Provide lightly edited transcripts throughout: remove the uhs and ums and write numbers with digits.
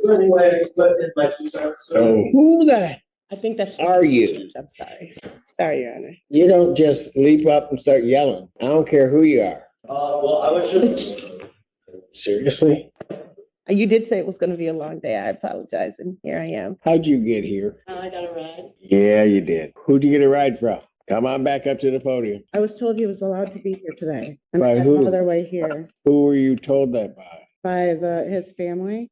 Anyway, but in my so who the I think that's. are you? I'm sorry. Sorry, Your Honor. You don't just leap up and start yelling. I don't care who you are. Well, I was just. Seriously? You did say it was going to be a long day. I apologize, and here I am. How'd you get here? I got a ride. Yeah, you did. Who'd you get a ride from? Come on back up to the podium. I was told he was allowed to be here today. And By I had who? no other way here. Who were you told that by? By his family.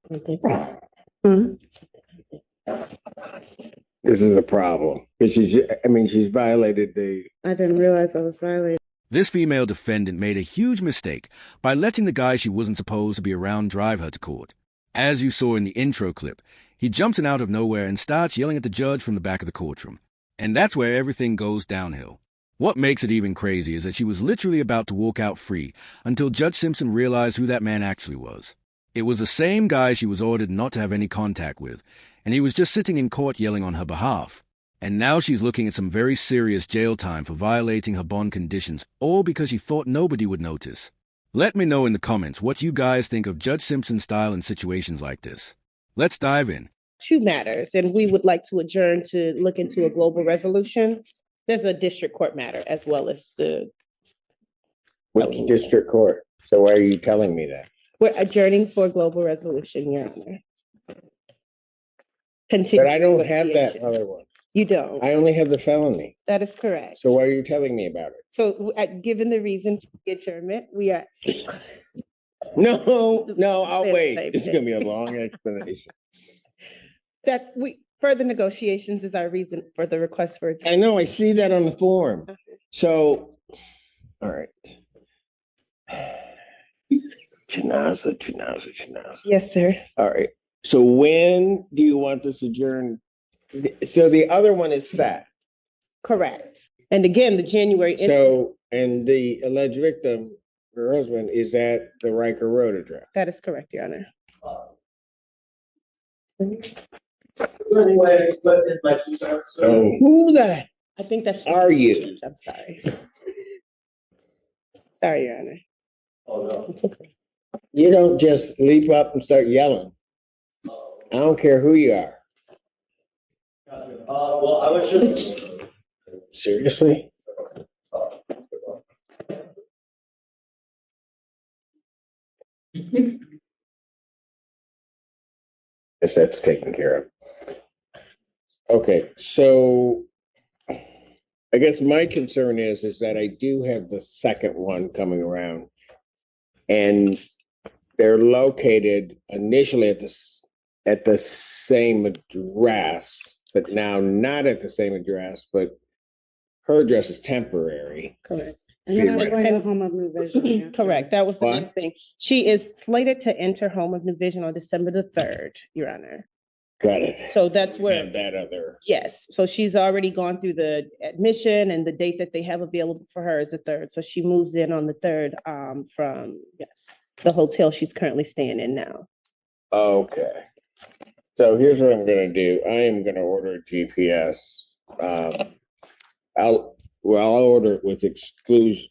This is a problem. She's violated the... I didn't realize I was violating. This female defendant made a huge mistake by letting the guy she wasn't supposed to be around drive her to court. As you saw in the intro clip, he jumps in out of nowhere and starts yelling at the judge from the back of the courtroom. And that's where everything goes downhill. What makes it even crazy is that she was literally about to walk out free until Judge Simpson realized who that man actually was. It was the same guy she was ordered not to have any contact with, and he was just sitting in court yelling on her behalf. And now she's looking at some very serious jail time for violating her bond conditions, all because she thought nobody would notice. Let me know in the comments what you guys think of Judge Simpson's style in situations like this. Let's dive in. Two matters, and we would like to adjourn to look into a global resolution. There's a district court matter as well as the... Which district court? So why are you telling me that? We're adjourning for global resolution, Your Honor. But I don't have that other one. You don't. I only have the felony. That is correct. So why are you telling me about it? So given the reason for the adjournment, we are... No, I'll wait. This is going to be a long explanation. Further negotiations is our reason for the request for adjournment. I know, I see that on the form. So, all right. Chinaza. Yes, sir. All right. So when do you want this adjourned? So the other one is set. Correct. And again, the January... So, and the alleged victim, her husband, is at the Riker Road address. That is correct, Your Honor. Anyway, but in my so who the I think that's... are you? I'm sorry. Sorry, Your Honor. Oh, no. It's okay. You don't just leap up and start yelling. I don't care who you are. Well, I was just. Seriously? Guess that's taken care of. Okay, so I guess my concern is that I do have the second one coming around, and they're located initially at the same address, but now not at the same address, but her address is temporary. Correct. And then I'm going to Home of New Vision. Yeah. Correct. That was the What? next thing. She is slated to enter Home of New Vision on December the 3rd, Your Honor. Got it. So that's where... And that other. Yes. So she's already gone through the admission, and the date that they have available for her is the 3rd. So she moves in on the 3rd from, yes, the hotel she's currently staying in now. Okay. So here's what I'm going to do. I am going to order a GPS. I'll order it with exclusion.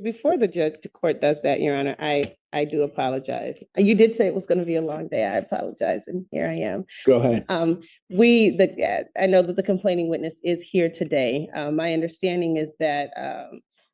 Before the court does that, Your Honor, I do apologize. You did say it was going to be a long day. I apologize, and here I am. Go ahead. I know that the complaining witness is here today. My understanding is that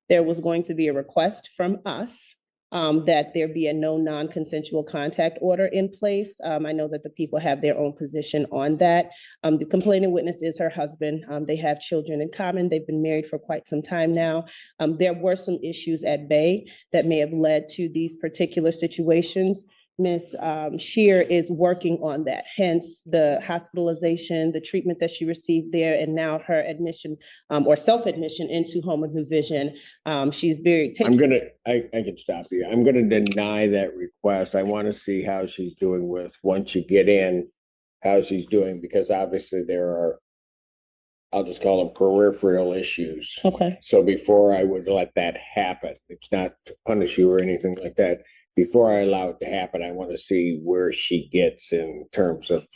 there was going to be a request from us that there be a no non-consensual contact order in place. I know that the people have their own position on that. The complaining witness is her husband. They have children in common. They've been married for quite some time now. There were some issues at bay that may have led to these particular situations. Ms. Shear is working on that, hence the hospitalization, the treatment that she received there, and now her admission or self-admission into Home of New Vision. She's very... I can stop you. I'm gonna deny that request. I want to see how she's doing once you get in, how she's doing, because obviously there are, I'll just call them peripheral issues. Okay. So before I would let that happen, it's not to punish you or anything like that. Before I allow it to happen, I want to see where she gets in terms of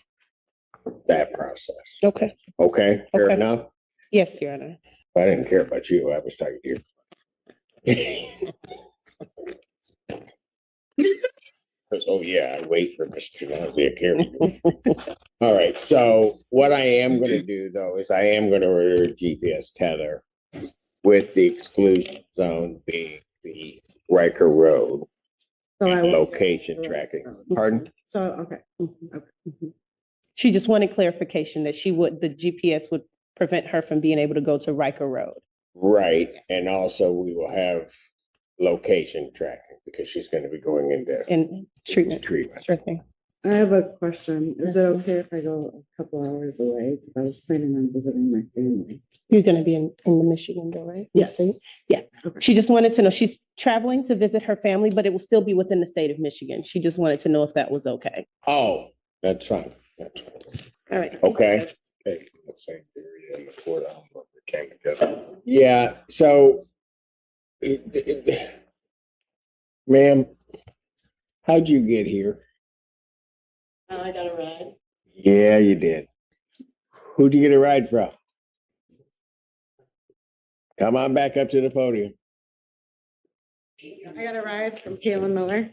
that process. Okay. Okay, fair Okay. enough? Yes, Your Honor. I didn't care about you. I was talking to you. Oh, yeah, I wait for Mr. to be a caregiver. All right, so what I am gonna do though is I am gonna order a GPS tether with the exclusion zone being the Riker Road So I will. location tracking. Pardon? So, okay. She just wanted clarification that the GPS would prevent her from being able to go to Riker Road. Right, and also we will have location tracking because she's gonna be going into And treatment. treatment. Sure thing. I have a question. Is it okay if I go a couple hours away? Because I was planning on visiting my family. You're gonna be in the Michigan though, right? Yes. State? Yeah. Okay. She just wanted to know, she's traveling to visit her family, but it will still be within the state of Michigan. She just wanted to know if that was okay. Oh, that's fine. That's fine. All right. Okay. Hey, the same theory in the court, I don't know if we came together. Yeah, so ma'am, how'd you get here? I got a ride. Yeah, you did. Who'd you get a ride from? Come on back up to the podium. I got a ride from Kayla Miller.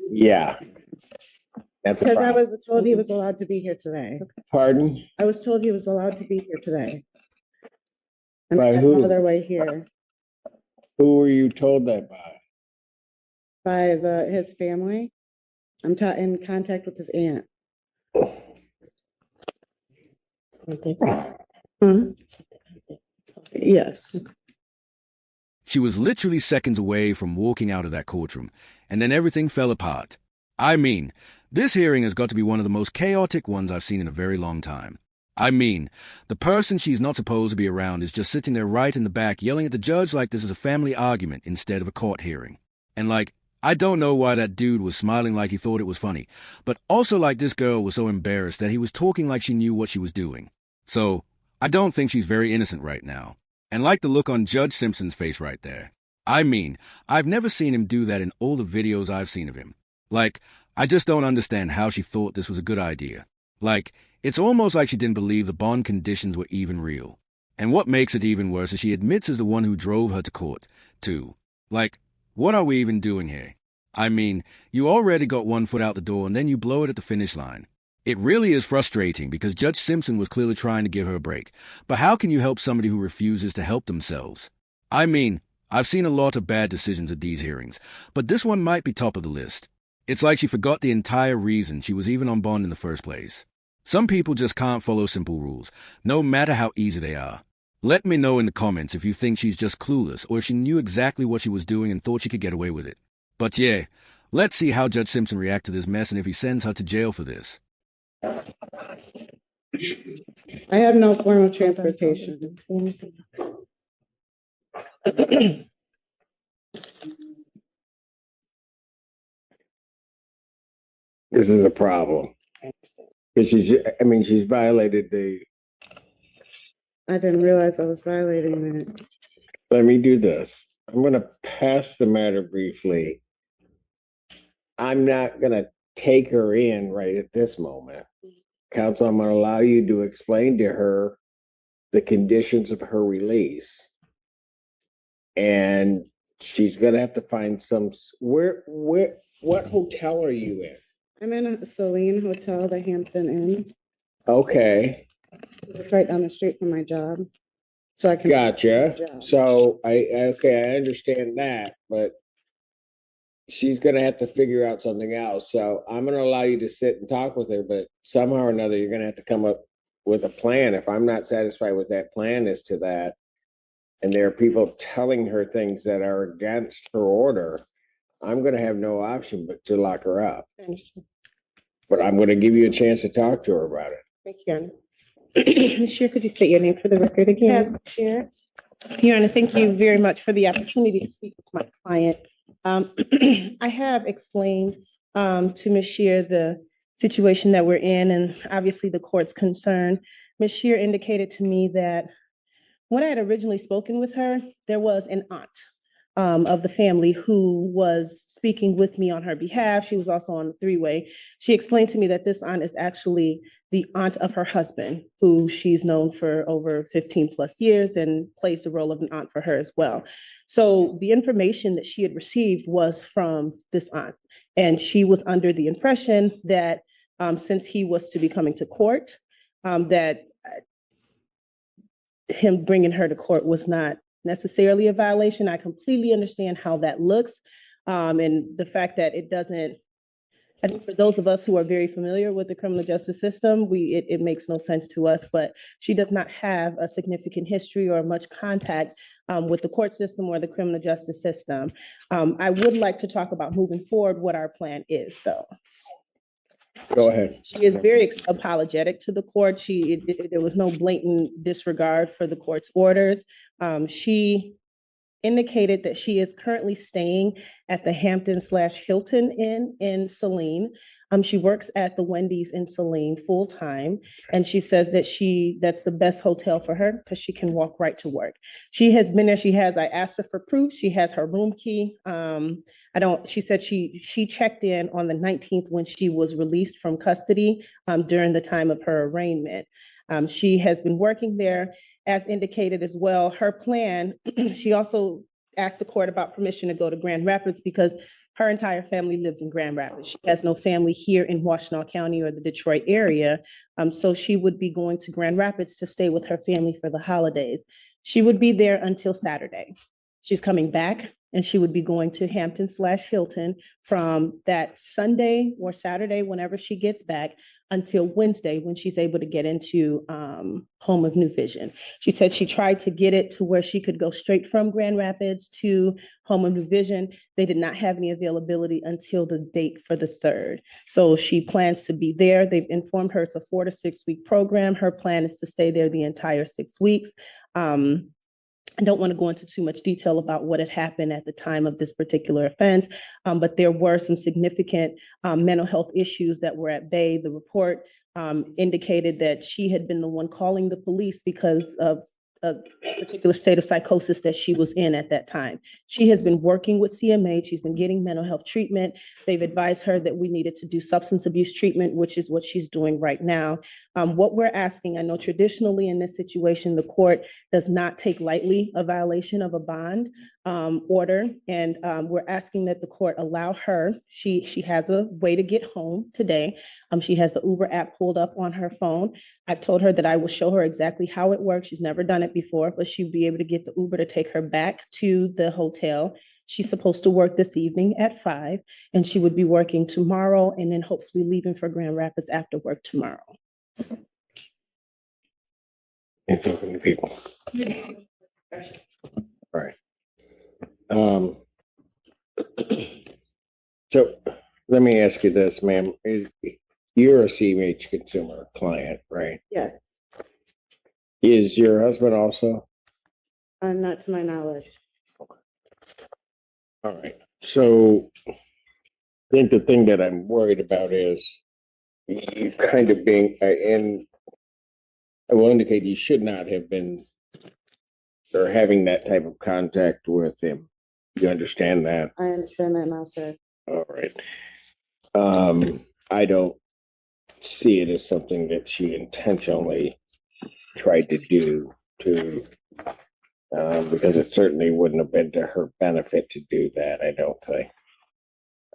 Yeah. That's a Because I problem. was told he was allowed to be here today. Pardon? I was told he was allowed to be here today. And By I got who? another way here Who were you told that by? by his family. I'm in contact with his aunt. Yes. She was literally seconds away from walking out of that courtroom, and then everything fell apart. I mean, this hearing has got to be one of the most chaotic ones I've seen in a very long time. I mean, the person she's not supposed to be around is just sitting there right in the back yelling at the judge like this is a family argument instead of a court hearing. And like, I don't know why that dude was smiling like he thought it was funny, but also like this girl was so embarrassed that he was talking like she knew what she was doing. So, I don't think she's very innocent right now. And like the look on Judge Simpson's face right there. I mean, I've never seen him do that in all the videos I've seen of him. Like, I just don't understand how she thought this was a good idea. Like, it's almost like she didn't believe the bond conditions were even real. And what makes it even worse is she admits as the one who drove her to court, too. Like, what are we even doing here? I mean, you already got one foot out the door and then you blow it at the finish line. It really is frustrating because Judge Simpson was clearly trying to give her a break. But how can you help somebody who refuses to help themselves? I mean, I've seen a lot of bad decisions at these hearings, but this one might be top of the list. It's like she forgot the entire reason she was even on bond in the first place. Some people just can't follow simple rules, no matter how easy they are. Let me know in the comments if you think she's just clueless or if she knew exactly what she was doing and thought she could get away with it. But yeah, let's see how Judge Simpson reacts to this mess and if he sends her to jail for this. I have no form of transportation. This is a problem. Because she's violated the, I didn't realize I was violating it. let me do this. I'm gonna pass the matter briefly. I'm not gonna take her in right at this moment. Counsel, I'm gonna allow you to explain to her the conditions of her release. And she's gonna have to find what hotel are you in? I'm in a Celine Hotel, the Hampton Inn. Okay, It's right down the street from my job. So I can. gotcha. Yeah. So I understand that, but she's gonna have to figure out something else. So I'm gonna allow you to sit and talk with her, but somehow or another, you're gonna have to come up with a plan. If I'm not satisfied with that plan as to that, and there are people telling her things that are against her order, I'm gonna have no option but to lock her up. I understand. But I'm gonna give you a chance to talk to her about it. Thank you, Your Honor. Ms. Shear, could you state your name for the record again? Shear. Your Honor, thank you very much for the opportunity to speak with my client. I have explained to Ms. Shear the situation that we're in and obviously the court's concern. Ms. Shear indicated to me that when I had originally spoken with her, there was an aunt of the family who was speaking with me on her behalf. She was also on the three-way. She explained to me that this aunt is actually the aunt of her husband, who she's known for over 15 plus years and plays the role of an aunt for her as well. So the information that she had received was from this aunt. And she was under the impression that since he was to be coming to court, that him bringing her to court was not necessarily a violation. I completely understand how that looks. And the fact that it doesn't, I think for those of us who are very familiar with the criminal justice system, it makes no sense to us, but she does not have a significant history or much contact with the court system or the criminal justice system. I would like to talk about moving forward what our plan is, though. Go ahead. She is very apologetic to the court. There was no blatant disregard for the court's orders. She indicated that she is currently staying at the Hampton/Hilton Inn in Saline. She works at the Wendy's in Saline full time. And she says that that's the best hotel for her because she can walk right to work. She has been there. I asked her for proof. She has her room key. She said she checked in on the 19th when she was released from custody during the time of her arraignment. She has been working there as indicated as well. Her plan, she also asked the court about permission to go to Grand Rapids because her entire family lives in Grand Rapids. She has no family here in Washtenaw County or the Detroit area. So she would be going to Grand Rapids to stay with her family for the holidays. She would be there until Saturday. She's coming back and she would be going to Hampton/Hilton from that Sunday or Saturday, whenever she gets back, until Wednesday when she's able to get into Home of New Vision. She said she tried to get it to where she could go straight from Grand Rapids to Home of New Vision. They did not have any availability until the date for the 3rd. So she plans to be there. They've informed her it's a 4 to 6 week program. Her plan is to stay there the entire 6 weeks. I don't want to go into too much detail about what had happened at the time of this particular offense, but there were some significant mental health issues that were at bay. The report indicated that she had been the one calling the police because of a particular state of psychosis that she was in at that time. She has been working with CMA. She's been getting mental health treatment. They've advised her that we needed to do substance abuse treatment, which is what she's doing right now. What we're asking, I know traditionally in this situation, the court does not take lightly a violation of a bond order. And we're asking that the court allow her, she has a way to get home today. She has the Uber app pulled up on her phone. I've told her that I will show her exactly how it works. She's never done it before, but she'll be able to get the Uber to take her back to the hotel. She's supposed to work this evening at 5, and she would be working tomorrow and then hopefully leaving for Grand Rapids after work tomorrow. Anything from the people? All right. So let me ask you this, ma'am. You're a CMH consumer client, right? Yes, Is your husband also? not to my knowledge. All right. So I think the thing that I'm worried about is you kind of being, and I will indicate you should not have been or having that type of contact with him. You understand that? I understand that now, sir. All right. I don't see it as something that she intentionally tried to do because it certainly wouldn't have been to her benefit to do that, I don't think.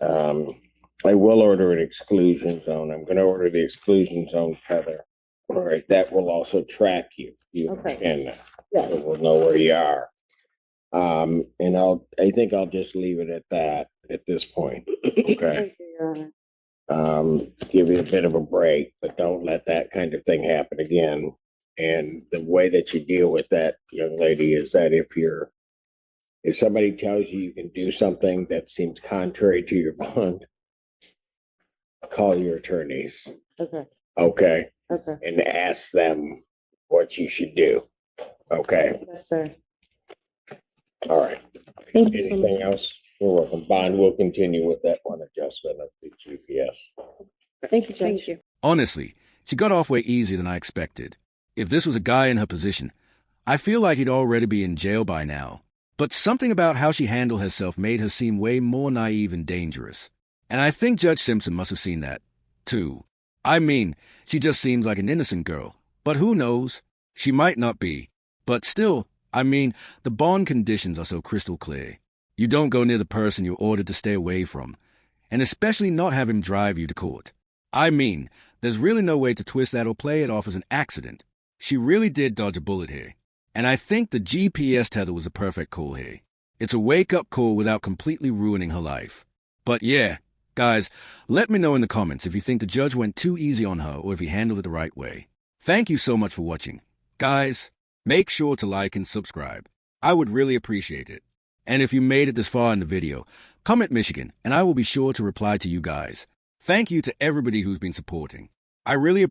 I will order an exclusion zone. I'm going to order the exclusion zone, Heather. All right, that will also track you. You Okay. understand that? Yes. So we'll know where you are. And I think I'll just leave it at that at this point. Okay. Thank you, Your Honor. Give you a bit of a break, but don't let that kind of thing happen again. And the way that you deal with that, young lady, is that if somebody tells you you can do something that seems contrary to your bond, call your attorneys. Okay. Okay. Okay. And ask them what you should do. Okay. Yes, sir. All right. Thank you so much. Anything else? You're welcome. Bond will continue with that one adjustment of the GPS. Thank you, Judge. Honestly, she got off way easier than I expected. If this was a guy in her position, I feel like he'd already be in jail by now. But something about how she handled herself made her seem way more naive and dangerous. And I think Judge Simpson must have seen that, too. I mean, she just seems like an innocent girl. But who knows? She might not be. But still, I mean, the bond conditions are so crystal clear. You don't go near the person you're ordered to stay away from, and especially not have him drive you to court. I mean, there's really no way to twist that or play it off as an accident. She really did dodge a bullet here. And I think the GPS tether was a perfect call here. It's a wake-up call without completely ruining her life. But yeah, guys, let me know in the comments if you think the judge went too easy on her or if he handled it the right way. Thank you so much for watching. Guys, make sure to like and subscribe. I would really appreciate it. And if you made it this far in the video, comment Michigan, and I will be sure to reply to you guys. Thank you to everybody who's been supporting. I really